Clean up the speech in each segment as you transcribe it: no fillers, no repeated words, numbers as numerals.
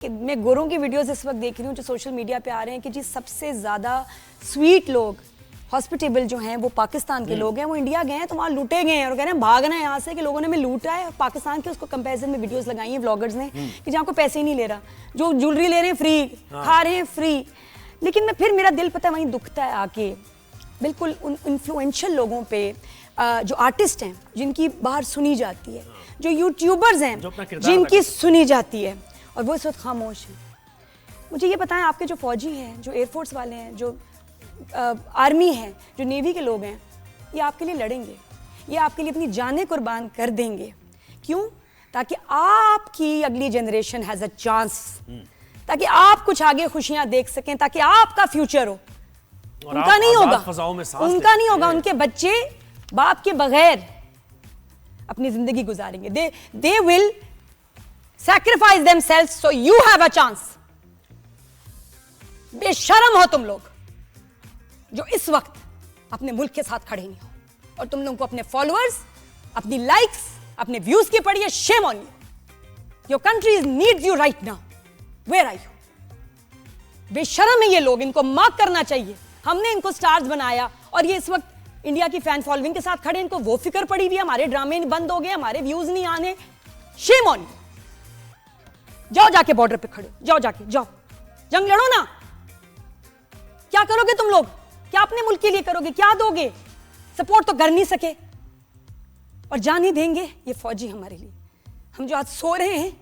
मैं गोरों की वीडियोस इस वक्त देख रही हूँ जो सोशल मीडिया पे आ रहे हैं कि जी सबसे ज़्यादा स्वीट लोग हॉस्पिटेबल जो हैं वो पाकिस्तान के लोग हैं। वो इंडिया गए हैं तो वहाँ लूटे गए हैं और कह रहे हैं भागना है यहाँ से कि लोगों ने हमें लूटा है। पाकिस्तान के उसको कंपैरिजन में वीडियोस लगाई हैं व्लॉगर्स ने कि जहाँ को पैसे ही नहीं ले रहा, जो ज्वेलरी ले रहे हैं फ्री, खा रहे हैं फ्री। लेकिन मैं फिर मेरा दिल पता है वहीं दुखता है आके बिल्कुल उन इन्फ्लुएंशियल लोगों पे जो आर्टिस्ट हैं जिनकी बाहर सुनी जाती है, जो यूट्यूबर्स हैं जिनकी सुनी जाती है और वो इस वक्त खामोश हैं। मुझे ये बताएं आपके जो फौजी हैं, जो एयरफोर्स वाले हैं, जो आर्मी है, जो नेवी के लोग हैं, ये आपके लिए लड़ेंगे, ये आपके लिए अपनी जानें कुर्बान कर देंगे। क्यों? ताकि आपकी अगली जनरेशन हैज़ अ चांस, ताकि आप कुछ आगे खुशियां देख सकें, ताकि आपका फ्यूचर हो। उनका नहीं होगा, उनका नहीं होगा। उनके बच्चे बाप के बगैर अपनी जिंदगी गुजारेंगे। They will sacrifice themselves so you have a chance। बेशर्म हो तुम लोग जो इस वक्त अपने मुल्क के साथ खड़े नहीं हो और तुम लोगों को अपने फॉलोअर्स, अपनी लाइक्स, अपने व्यूज की पड़ी है। shame on you। Your country needs you right now। Where are you? बेशर्म है ये लोग, इनको मार्क करना चाहिए। हमने इनको स्टार्स बनाया और ये इस वक्त इंडिया की फैन फॉलोइंग के साथ खड़े। इनको वो फिक्र पड़ी हुई है हमारे ड्रामे बंद हो गए, हमारे व्यूज नहीं आने। shame on you। जाओ जाके बॉर्डर पे खड़े, जाओ जाके, जाओ जंग लड़ो ना। क्या करोगे तुम लोग? क्या अपने मुल्क के लिए करोगे? क्या दोगे? सपोर्ट तो कर नहीं सके और जान ही देंगे ये फौजी हमारे लिए। हम जो आज सो रहे हैं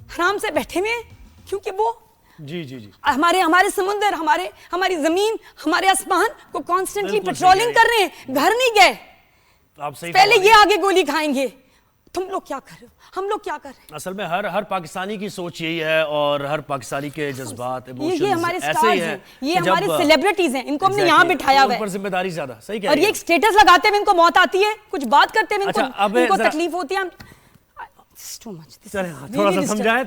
आराम से बैठे हुए हैं क्योंकि वो जी हमारे समुंदर, हमारी जमीन, हमारे आसमान को कॉन्स्टेंटली पेट्रोलिंग कर रहे हैं। घर नहीं गए, पहले ये आगे गोली खाएंगे। तुम लोग क्या कर रहे हो? हम लोग क्या कर रहे हैं? असल में हर पाकिस्तानी की सोच यही है और हर पाकिस्तानी के जज्बात, ये हमारे स्टार्स हैं, ये हमारे सेलिब्रिटीज हैं, इनको हमने यहाँ बिठाया हुआ है। ऊपर जिम्मेदारी ज्यादा, सही कह और ये एक स्टेटस लगाते हुए इनको मौत आती है, कुछ बात करते हुए इनको तकलीफ होती है। थोड़ा सा समझाएं।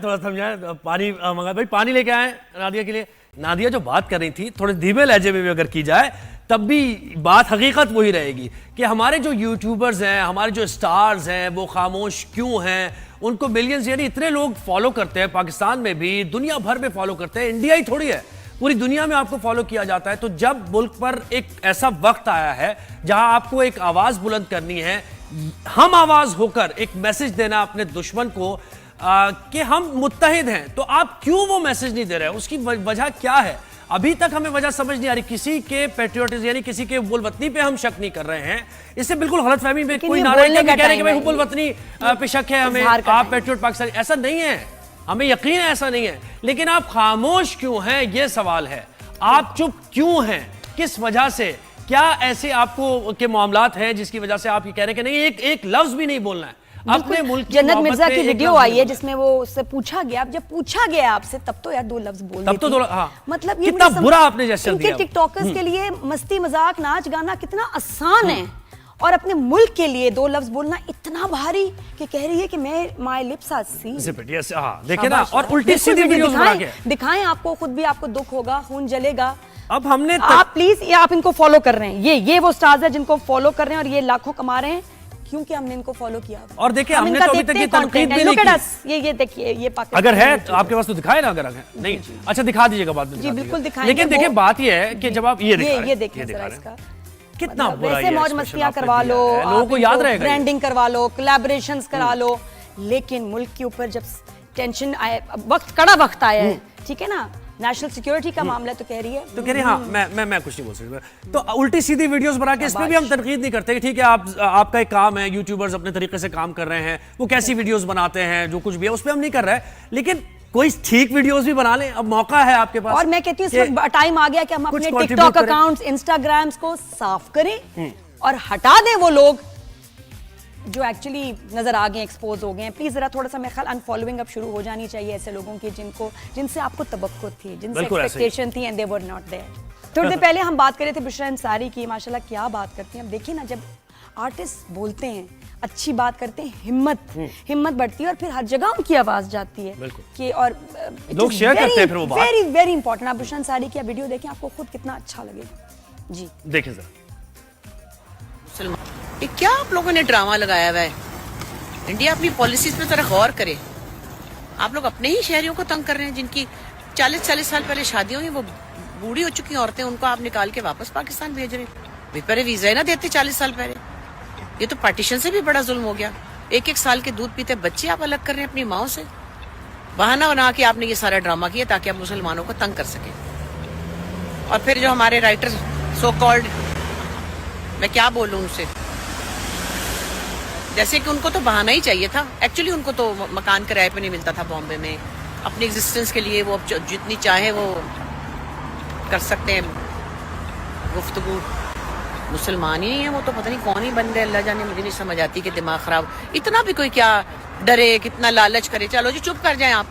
पानी मंगा भाई, पानी लेके आए नादिया के लिए। नादिया जो बात कर रही थी थोड़े धीमे लहजे में भी अगर की जाए तब भी बात हकीकत वही रहेगी कि हमारे जो यूट्यूबर्स हैं, हमारे जो स्टार्स हैं, वो खामोश क्यों हैं। उनको मिलियंस यानी इतने लोग फॉलो करते हैं, पाकिस्तान में भी, दुनिया भर में फॉलो करते हैं। इंडिया ही थोड़ी है, पूरी दुनिया में आपको फॉलो किया जाता है। तो जब मुल्क पर एक ऐसा वक्त आया है जहां आपको एक आवाज बुलंद करनी है, हम आवाज होकर एक मैसेज देना अपने दुश्मन को कि हम मुत्तहिद हैं, तो आप क्यों वो मैसेज नहीं दे रहे हैं? उसकी वजह क्या है? अभी तक हमें वजह समझ नहीं आ रही। किसी के पैट्रियोटिज्म यानी किसी के हुब्बुल वतनी पे हम शक नहीं कर रहे हैं। इससे बिल्कुल गलतफहमी में कोई नारा नहीं कह रहे कि भाई हुब्बुल वतनी पे शक है हमें, आप पैट्रियोट पाकिस्तानी, ऐसा नहीं है। हमें यकीन है ऐसा नहीं है। लेकिन आप खामोश क्यों हैं, ये सवाल है। आप चुप क्यों हैं? किस वजह से? क्या ऐसे आपको के मामलात हैं जिसकी वजह से आप ये कह रहे हैं कि नहीं एक लफ्ज भी नहीं बोलना है अपने मुल्क? जन्नत मिर्जा की वीडियो आई है जिसमें वो उससे पूछा गया, अब जब पूछा गया आपसे तब तो यार दो लफ्ज बोल, तब तो हाँ। मतलब ये कितना बुरा आपने जेस्चर दिया। टिकटॉकर्स के लिए मस्ती मजाक नाच गाना कितना आसान है और अपने मुल्क के लिए दो लफ्ज बोलना इतना भारी कि कह रही है कि मैं माय लिप्स आर सील्ड। देखिए ना, और उल्टी सीधी वीडियोस बना के दिखाएं। आपको खुद भी आपको दुख होगा, खून जलेगा। अब हमने आप प्लीज, ये आप इनको फॉलो कर रहे हैं, ये वो स्टार्स है जिनको फॉलो कर रहे हैं और ये लाखों कमा रहे हैं क्योंकि हमने इनको फॉलो किया। और देखिए हमने तो अभी तक ये तनकीद भी नहीं की। ये देखिए, ये पाकिस्तान अगर है तो आपके पास तो दिखाए ना, अगर नहीं अच्छा दिखा दीजिएगा बाद में। जी बिल्कुल दिखाएंगे। लेकिन देखिए बात ये है कि जब आप ये देखिए जरा इसका कितना बुरा वैसे मौज मस्तियां करवा लो, लोगों को याद रहेगा, ब्रांडिंग करवा लो, कोलैबोरेशंस करा लो, लेकिन मुल्क के ऊपर जब टेंशन आए, कड़ा वक्त आया है, ठीक है ना, नेशनल सिक्योरिटी का मामला, तो कह रही है हाँ मैं कुछ नहीं बोल सकता। तो उल्टी सीधी वीडियोस बना के इसमें भी हम तनकीद नहीं करते। ठीक है, आपका एक काम है, यूट्यूबर्स अपने तरीके से काम कर रहे हैं, वो कैसी वीडियोस बनाते हैं, जो कुछ भी है उस पर हम नहीं कर रहे हैं। लेकिन कोई ठीक वीडियोस भी बना लें, अब मौका है आपके पास। और मैं कहती हूँ इस वक्त टाइम आ गया कि हम अपने टिकटॉक अकाउंट्स, इंस्टाग्राम्स को साफ करें और हटा दें वो लोग जो एक्चुअली नजर आ गए, एक्सपोज हो गए हैं। प्लीज जरा थोड़ा सा मेरे ख्याल अनफॉलोइंग अब शुरू हो जानी चाहिए ऐसे लोगों की जिनसे आपको तवक्को थी, जिनसे एक्सपेक्टेशन थी and they were not there. थोड़ी देर पहले हम बात कर रहे थे बुशरा अंसारी की, माशाल्लाह क्या बात करती हैं। अब देखिए ना, जब आर्टिस्ट बोलते हैं, अच्छी बात करते हैं, हिम्मत बढ़ती है और फिर हर जगह उनकी आवाज जाती है कि और लोग शेयर करते हैं फिर वो बात। Very very important. आप बुशरा अंसारी की वीडियो देखें, आपको खुद कितना अच्छा लगेगा। जी देखें जरा। ये क्या आप लोगों ने ड्रामा लगाया हुआ है? इंडिया अपनी पॉलिसीज पे जरा गौर करे। आप लोग अपने ही शहरियों को तंग कर रहे हैं, जिनकी 40-40 साल पहले शादी हुई, वो बूढ़ी हो चुकी औरतें, उनको आप निकाल के वापस पाकिस्तान भेज रहे हैं। पहले वीजा ही ना देते 40 साल पहले। ये तो पार्टीशन से भी बड़ा जुल्म हो गया। 1-1 साल के दूध पीते बच्चे आप अलग कर रहे हैं अपनी माओ से। बहाना बना के आपने ये सारा ड्रामा किया ताकि आप मुसलमानों को तंग कर सकें। और फिर जो हमारे राइटर सो कॉल्ड, मैं क्या बोलूं उनसे, जैसे कि उनको तो बहाना ही चाहिए था। एक्चुअली उनको तो मकान किराए पे नहीं मिलता था बॉम्बे में, अपनी एग्जिस्टेंस के लिए वो जितनी चाहे वो कर सकते हैं गुफ्तगू। मुसलमान ही है वो, तो पता नहीं कौन ही बन गए, अल्लाह जाने। मुझे नहीं समझ आती कि दिमाग खराब इतना भी कोई क्या डरे, कितना लालच करे। चलो जी चुप कर जाएं आप।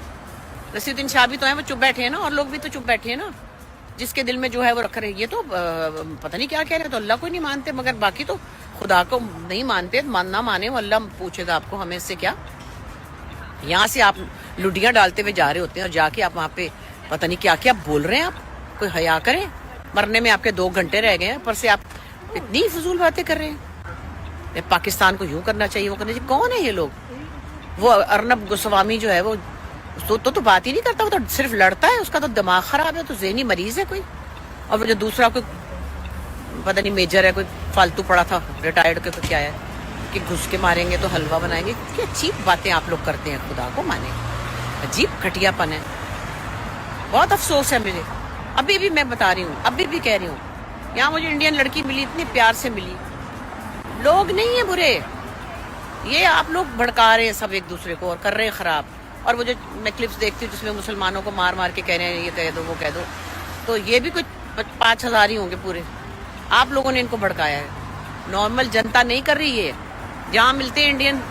रसीउद्दीन शाह भी तो है, वो चुप बैठे हैं ना, और लोग भी तो चुप बैठे हैं ना, जिसके दिल में जो है वो रख रहे हैं। ये तो पता नहीं क्या कह रहे हैं, तो अल्लाह को नहीं मानते, मगर बाकी तो खुदा को नहीं मानते। मानना माने, वो अल्लाह पूछेगा आपको, हमें इससे क्या। यहाँ से आप लुडियाँ डालते हुए जा रहे होते हैं और जाके आप वहाँ पे पता नहीं क्या क्या बोल रहे हैं। आप कोई हया करें, मरने में आपके 2 घंटे रह गए हैं, ऊपर से आप इतनी फजूल बातें कर रहे हैं। पाकिस्तान को यूं करना चाहिए, वो करना चाहिए। कौन है ये लोग? वो अर्नब गोस्वामी जो है वो तो बात ही नहीं करता, वो तो सिर्फ लड़ता है। उसका तो दिमाग खराब है, तो ज़हनी मरीज है कोई। और वो जो दूसरा कोई पता नहीं मेजर है, कोई फालतू पड़ा था रिटायर्ड के, तो क्या है कि घुस के मारेंगे तो हलवा बनाएंगे। क्या अजीब बातें आप लोग करते हैं, खुदा को माने, अजीब घटियापन है। बहुत अफसोस है मुझे। अभी भी मैं बता रही हूँ, अभी भी कह रही हूँ, यहाँ मुझे इंडियन लड़की मिली, इतनी प्यार से मिली। लोग नहीं है बुरे, ये आप लोग भड़का रहे हैं सब एक दूसरे को और कर रहे हैं खराब। और वो जो मैं क्लिप्स देखती हूँ जिसमें मुसलमानों को मार मार के कह रहे हैं ये कह दो वो कह दो, तो ये भी कुछ 5,000 ही होंगे पूरे। आप लोगों ने इनको भड़काया है, नॉर्मल जनता नहीं कर रही है। जहाँ मिलते हैं इंडियन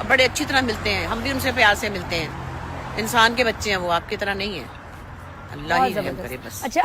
बड़े अच्छी तरह मिलते हैं, हम भी उनसे प्यार से मिलते हैं। इंसान के बच्चे हैं वो, आपकी तरह नहीं है। अल्लाह ही रहम करे बस। अच्छा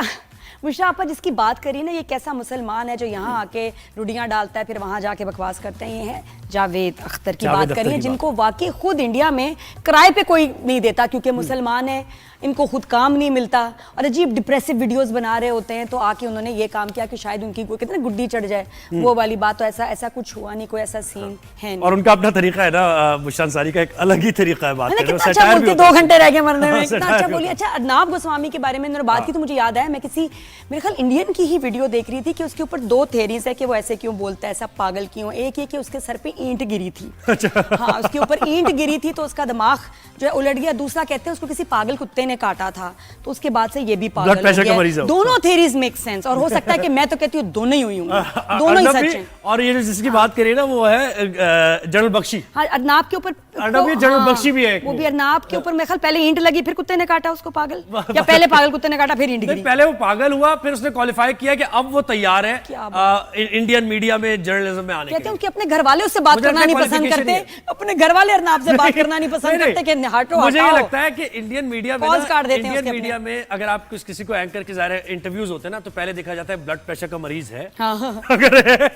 मुशरा आपा जिसकी बात करी ना, ये कैसा मुसलमान है जो यहाँ आके रुडियाँ डालता है फिर वहाँ जाके बकवास करते हैं, ये है जावेद अख्तर की बात करी है, जिनको वाकई खुद इंडिया में किराए पे कोई नहीं देता क्योंकि मुसलमान है, इनको खुद काम नहीं मिलता और अजीब डिप्रेसिव वीडियोस बना रहे होते हैं। तो आके उन्होंने ये काम किया कि शायद उनकी कोई कितने गुड्डी चढ़ जाए, वो वाली बात। तो ऐसा कुछ हुआ नहीं, कोई ऐसा सीन है नहीं। और उनका अपना तरीका है ना, बुशरा अंसारी का एक अलग ही तरीका है बात करने का। अच्छा बोलती, 2 घंटे रह गए मरने में, कितना अच्छा बोली। अच्छा अर्नब गोस्वामी के बारे में उन्होंने बात की तो मुझे याद आया, मैं किसी मेरे ख्याल इंडियन की ही वीडियो देख रही थी कि उसके ऊपर 2 थेरीज है कि वो ऐसे क्यों बोलता है, ऐसा पागल क्यों। एक ये कि उसके सर पे ईंट गिरी थी, हाँ उसके ऊपर ईंट गिरी थी तो उसका दिमाग जो है उलट गया। दूसरा कहते हैं उसको किसी पागल कुत्ते ने काटा था, तो उसके बाद से ये भी पागल हो गया। दोनों थेरीज मेक सेंस, और हो सकता है कि मैं तो कहती हूँ दोनों ही हुई हूँ, दोनों ही सच हैं। और ये जिसकी बात करिए ना वो है जनरल बख्शी। हाँ अर्नब के ऊपर जनरल बख्शी भी है, वो भी अर्नब के ऊपर मेरे ख्याल पहले ईंट लगी फिर कुत्ते ने काटा उसको, पागल, या पहले पागल कुत्ते ने काटा फिर ईंट गिरी। पहले वो पागल हुआ, फिर उसने क्वालिफाई किया कि अब वो तैयार है इंडियन मीडिया में जर्नलिज्म में आने के लिए। कहते हैं उनके अपने घर वाले उससे बात करना नहीं पसंद करते, अपने घर वाले अर्नब से बात करना नहीं पसंद करते कि हटो। मुझे ये लगता है कि इंडियन मीडिया में इंडियन मीडिया में अगर आप किसी को एंकर के ज़ाहिर इंटरव्यूज होते हैं ना, तो पहले देखा जाता है ब्लड प्रेशर का मरीज है, अगर है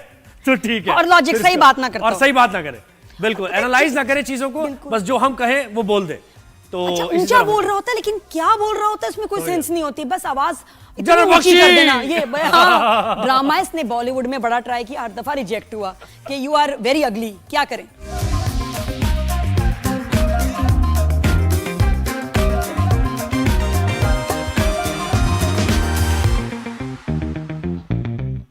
तो ठीक है, और लॉजिक सही बात ना करते, और सही बात ना करे, बिल्कुल एनालाइज ना करे चीजों को, बस जो हम कहें वो बोल दे। तो अच्छा ऊंचा बोल रहा होता है, लेकिन क्या बोल रहा होता है उसमें कोई सेंस नहीं होती, बस आवाज इतनी ऊंची कर देना। ये ड्रामा इसने बॉलीवुड में बड़ा ट्राई किया, हर दफा रिजेक्ट हुआ कि यू आर वेरी अगली, क्या करें।